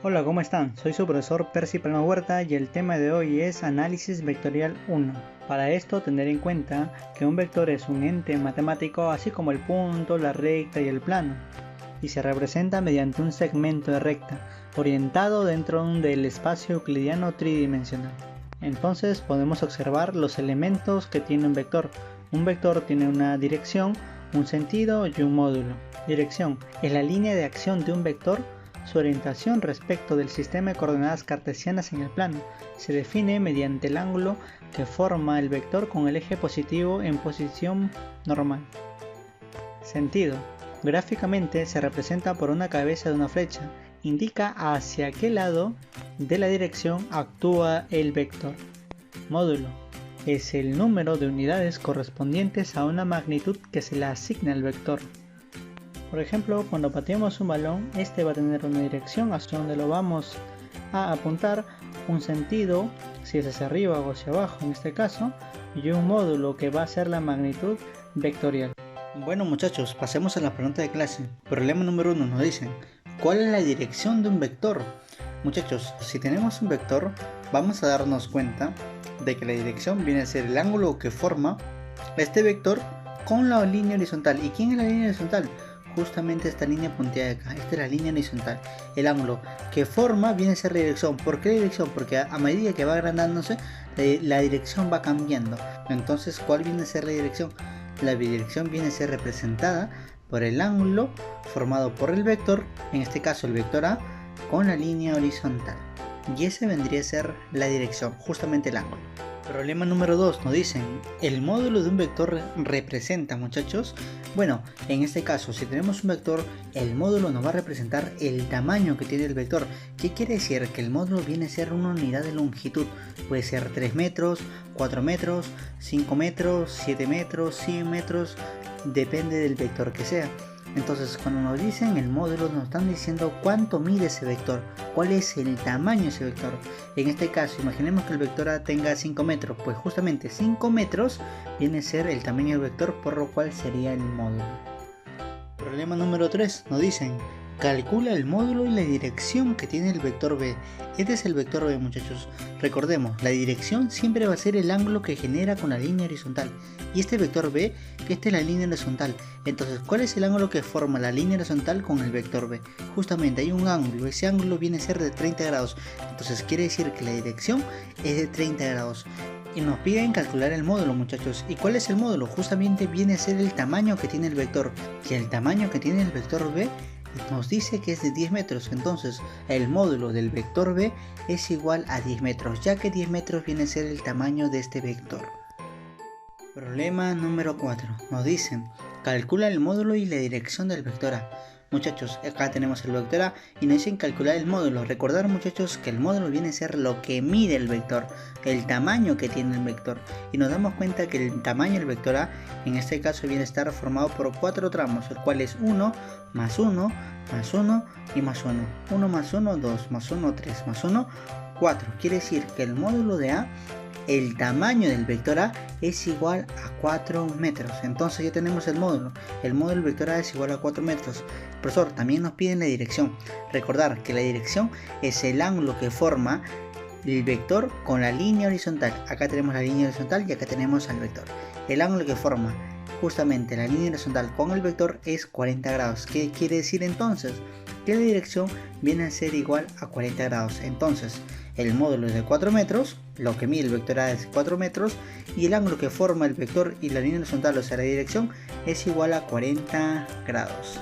Hola, ¿cómo están? Soy su profesor Percy Palma Huerta y el tema de hoy es Análisis Vectorial 1. Para esto, tener en cuenta que un vector es un ente matemático así como el punto, la recta y el plano, y se representa mediante un segmento de recta, orientado dentro del espacio euclidiano tridimensional. Entonces podemos observar los elementos que tiene un vector. Un vector tiene una dirección, un sentido y un módulo. Dirección es la línea de acción de un vector. Su orientación respecto del sistema de coordenadas cartesianas en el plano se define mediante el ángulo que forma el vector con el eje positivo en posición normal. Sentido. Gráficamente se representa por una cabeza de una flecha. Indica hacia qué lado de la dirección actúa el vector. Módulo. Es el número de unidades correspondientes a una magnitud que se le asigna al vector. Por ejemplo, cuando pateamos un balón, este va a tener una dirección hacia donde lo vamos a apuntar, un sentido, si es hacia arriba o hacia abajo en este caso, y un módulo que va a ser la magnitud vectorial. Bueno muchachos, pasemos a la pregunta de clase. Problema número 1 nos dicen, ¿cuál es la dirección de un vector? Muchachos, si tenemos un vector, vamos a darnos cuenta de que la dirección viene a ser el ángulo que forma este vector con la línea horizontal. ¿Y quién es la línea horizontal? Justamente esta línea punteada de acá, esta es la línea horizontal. El ángulo que forma viene a ser la dirección. ¿Por qué la dirección? Porque a medida que va agrandándose, la dirección va cambiando. Entonces, ¿cuál viene a ser la dirección? La bidirección viene a ser representada por el ángulo formado por el vector, en este caso el vector A, con la línea horizontal. Y ese vendría a ser la dirección, justamente el ángulo. Problema número 2 nos dicen, ¿el módulo de un vector representa, muchachos? Bueno, en este caso, si tenemos un vector, el módulo nos va a representar el tamaño que tiene el vector. ¿Qué quiere decir? Que el módulo viene a ser una unidad de longitud. Puede ser 3 metros, 4 metros, 5 metros, 7 metros, 100 metros, depende del vector que sea. Entonces, cuando nos dicen el módulo, nos están diciendo cuánto mide ese vector, cuál es el tamaño de ese vector. En este caso, imaginemos que el vector A tenga 5 metros, pues justamente 5 metros viene a ser el tamaño del vector, por lo cual sería el módulo. Problema número 3, nos dicen, calcula el módulo y la dirección que tiene el vector B. Este es el vector B, muchachos. Recordemos, la dirección siempre va a ser el ángulo que genera con la línea horizontal. Y este vector B, esta es la línea horizontal. Entonces, ¿cuál es el ángulo que forma la línea horizontal con el vector B? Justamente hay un ángulo, ese ángulo viene a ser de 30 grados. Entonces quiere decir que la dirección es de 30 grados. Y nos piden calcular el módulo, muchachos. ¿Y cuál es el módulo? Justamente viene a ser el tamaño que tiene el vector. Y el tamaño que tiene el vector B nos dice que es de 10 metros, entonces el módulo del vector B es igual a 10 metros, ya que 10 metros viene a ser el tamaño de este vector. Problema número 4, nos dicen, calcula el módulo y la dirección del vector A. Muchachos, acá tenemos el vector A y nos dicen calcular el módulo. Recordar, muchachos, que el módulo viene a ser lo que mide el vector, el tamaño que tiene el vector. Y nos damos cuenta que el tamaño del vector A, en este caso, viene a estar formado por 4 tramos, el cual es 1, más 1, más 1 y más 1. 1 más 1, 2, más 1, 3, más 1, 4. Quiere decir que el módulo de A, el tamaño del vector A es igual a 4 metros. Entonces ya tenemos el módulo. El módulo del vector A es igual a 4 metros. Profesor, también nos piden la dirección. Recordar que la dirección es el ángulo que forma el vector con la línea horizontal. Acá tenemos la línea horizontal y acá tenemos al vector. El ángulo que forma justamente la línea horizontal con el vector es 40 grados. ¿Qué quiere decir entonces? Que la dirección viene a ser igual a 40 grados. Entonces, el módulo es de 4 metros, lo que mide el vector A es 4 metros, y el ángulo que forma el vector y la línea horizontal, o sea la dirección, es igual a 40 grados.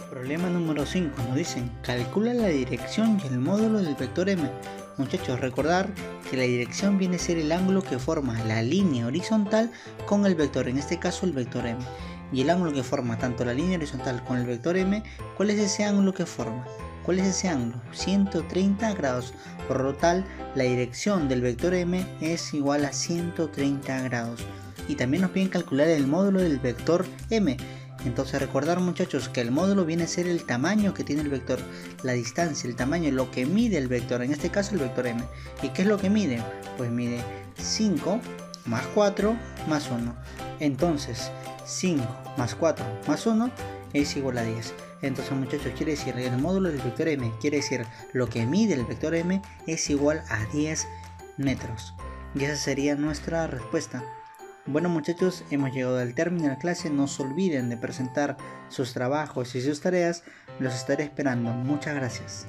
Problema número 5, nos dicen, calcula la dirección y el módulo del vector M. Muchachos, recordar que la dirección viene a ser el ángulo que forma la línea horizontal con el vector, en este caso el vector M. Y el ángulo que forma tanto la línea horizontal con el vector M, ¿cuál es ese ángulo que forma? ¿Cuál es ese ángulo? 130 grados. Por lo tal, la dirección del vector M es igual a 130 grados. Y también nos piden calcular el módulo del vector M. Entonces recordar, muchachos, que el módulo viene a ser el tamaño que tiene el vector, la distancia, el tamaño, lo que mide el vector, en este caso el vector M. ¿Y qué es lo que mide? Pues mide 5 más 4 más 1. Entonces 5 más 4 más 1 es igual a 10. Entonces muchachos, quiere decir el módulo del vector m, quiere decir lo que mide el vector m es igual a 10 metros. Y esa sería nuestra respuesta. Bueno muchachos, hemos llegado al término de la clase. No se olviden de presentar sus trabajos y sus tareas. Los estaré esperando. Muchas gracias.